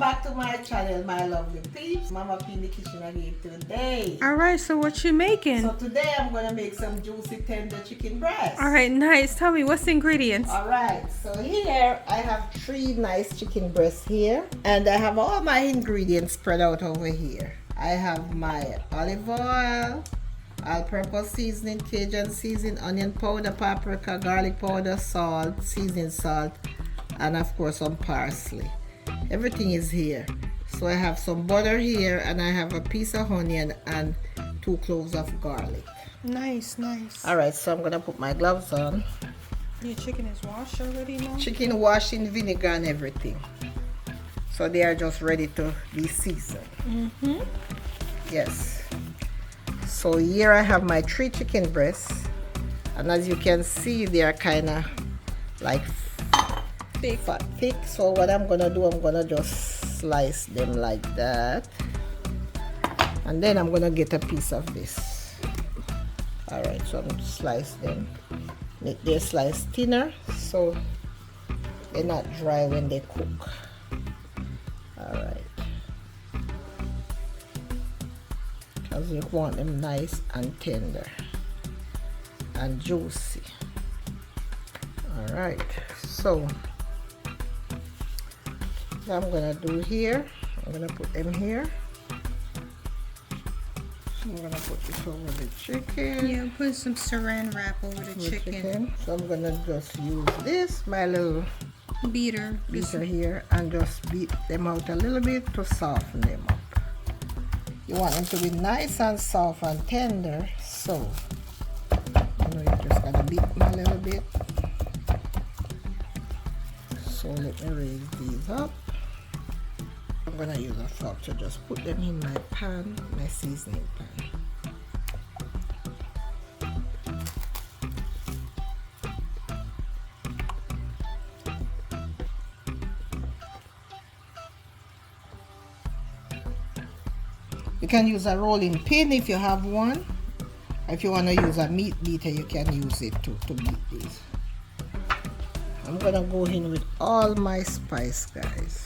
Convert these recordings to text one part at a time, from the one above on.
back to my channel, my lovely peeps. Mama P in the kitchen again today. Alright, so what you making? So today I'm gonna make some juicy tender chicken breast. Alright, nice. Tell me, what's the ingredients? Alright, so here I have 3 nice chicken breasts here. And I have all my ingredients spread out over here. I have my olive oil, all-purpose seasoning, Cajun seasoning, onion powder, paprika, garlic powder, salt, seasoning salt, and of course some parsley. Everything is here. So I have some butter here, and I have a piece of onion and 2 cloves of garlic. Nice, nice. Alright, so I'm gonna put my gloves on. Your chicken is washed already now? Chicken washed in vinegar and everything. So they are just ready to be seasoned. Yes. So here I have my 3 chicken breasts, and as you can see, they are kind of like thick. So what I'm gonna do, I'm gonna just slice them like that, and then I'm gonna get a piece of this. All right, so I'm gonna slice them. Make their slice thinner so they're not dry when they cook. All right. Because you want them nice and tender and juicy. All right, so what I'm gonna do here, I'm gonna put them here. So I'm gonna put this over the chicken. Yeah, put some saran wrap over the chicken. So I'm gonna just use this, my little Beater here, and just beat them out a little bit to soften them up. You want them to be nice and soft and tender, so you just gotta beat them a little bit. So let me raise these up. I'm gonna use a fork to just put them in my pan, my seasoning pan. You can use a rolling pin if you have one. If you want to use a meat beater, you can use it too to beat these. I'm gonna go in with all my spice, guys.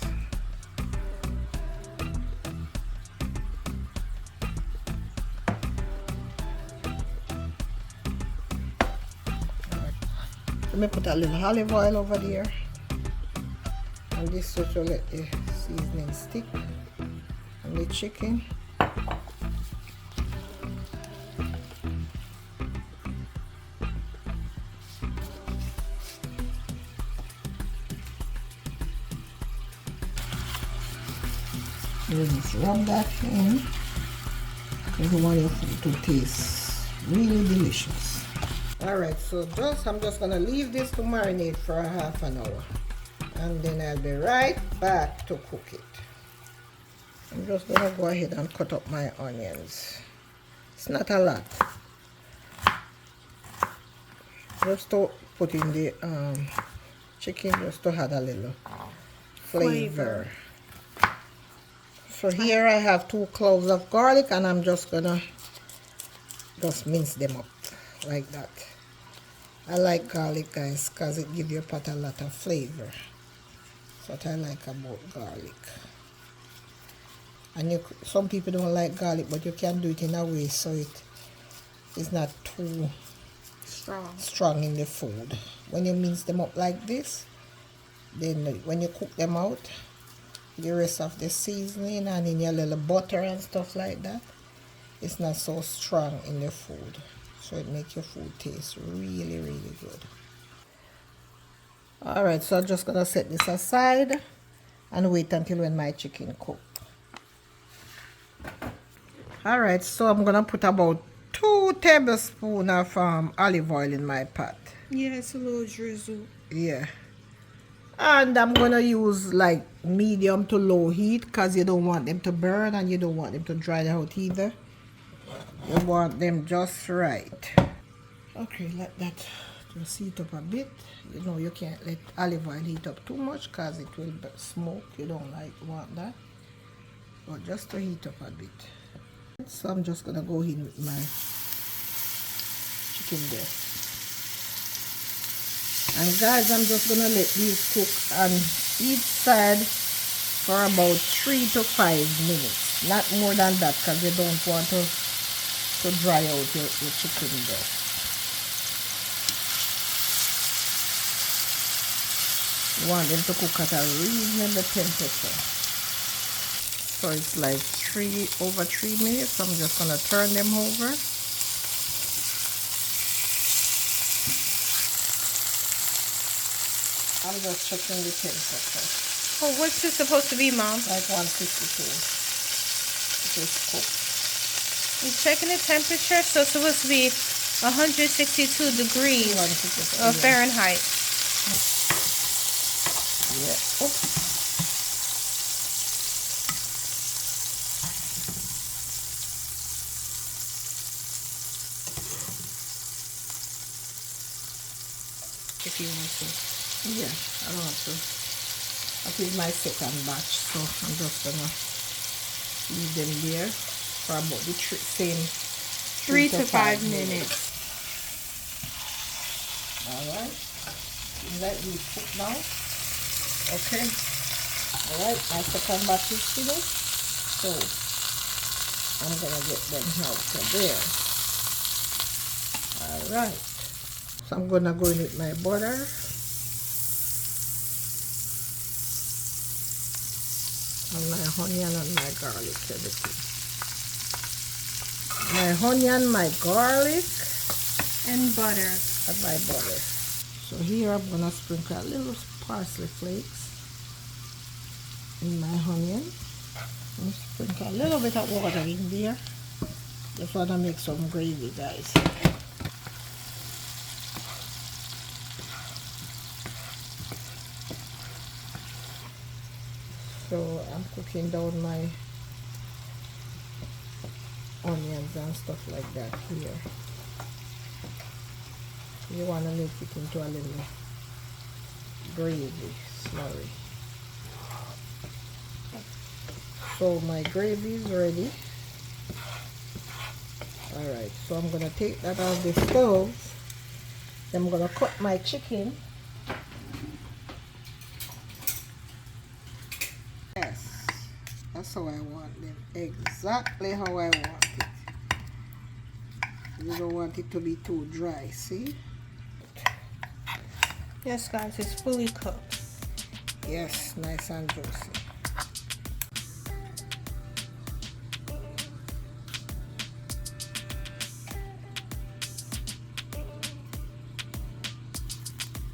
Let me put a little olive oil over there, and this just to let the seasoning stick on the chicken. You just rub that in because you want your food to taste really delicious. Alright, so I'm just gonna leave this to marinate for a half an hour, and then I'll be right back to cook it. I'm just gonna go ahead and cut up my onions. It's not a lot, just to put in the chicken, just to add a little flavor. So here I have 2 cloves of garlic, and I'm just gonna mince them up like that. I like garlic, guys, because it gives your pot a lot of flavor. That's what I like about garlic. And some people don't like garlic, but you can do it in a way so it is not too strong in the food. When you mince them up like this, then when you cook them out, the rest of the seasoning and in your little butter and stuff like that, it's not so strong in the food, so it makes your food taste really, really good. Alright, so I'm just gonna set this aside and wait until when my chicken cook. Alright, so I'm gonna put about 2 tablespoons of olive oil in my pot. Yeah, it's a little drizzle. Yeah. And I'm gonna use like medium to low heat because you don't want them to burn and you don't want them to dry out either. You want them just right. Okay, let that just heat up a bit. You know, you can't let olive oil heat up too much because it will smoke. You don't want that. But just to heat up a bit. So I'm just gonna go in with my chicken breast. And guys, I'm just gonna let these cook on each side for about 3 to 5 minutes. Not more than that, because you don't want to dry out your chicken breast. You want them to cook at a reasonable temperature. So it's like over 3 minutes. I'm just gonna turn them over. I'm just checking the temperature. Oh, what's this supposed to be, Mom? Like 152. It is cooked. You're checking the temperature, so it's supposed to be 162 degrees of Fahrenheit. Yeah. Oops. If you want to. Yeah, I don't have to. That is my second batch, so I'm just gonna leave them there for about the same 3 to 5 minutes. Alright, let me cook now. Okay, alright, my second batch is finished, so I'm gonna get them out of there. Alright, so I'm gonna go in with my butter. And my onion and my garlic, everything. My onion, my garlic, And butter. and my butter. So here I'm gonna sprinkle a little parsley flakes in my onion. And sprinkle a little bit of water in there. Just wanna make some gravy, guys. So I'm cooking down my onions and stuff like that here. You want to make it into a little gravy slurry. So my gravy is ready. Alright, so I'm going to take that off the stove. Then I'm going to cut my chicken. Yes, that's how I want them. Exactly how I want it. You don't want it to be too dry, see? Yes, guys, it's fully cooked. Yes, nice and juicy.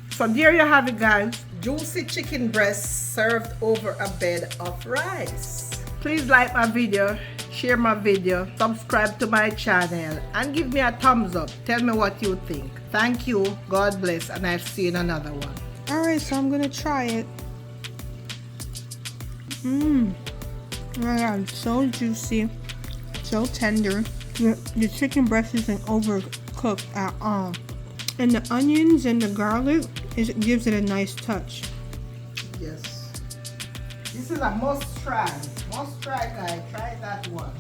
So there you have it, guys. Juicy chicken breast served over a bed of rice. Please like my video, share my video, subscribe to my channel, and give me a thumbs up. Tell me what you think. Thank you, God bless, and I'll see you in another one. Alright, so I'm gonna try it. Oh my god, it's so juicy, so tender. The chicken breast isn't overcooked at all. And the onions and the garlic, it gives it a nice touch. Yes. This is a must try. Must try, guys. Try that one.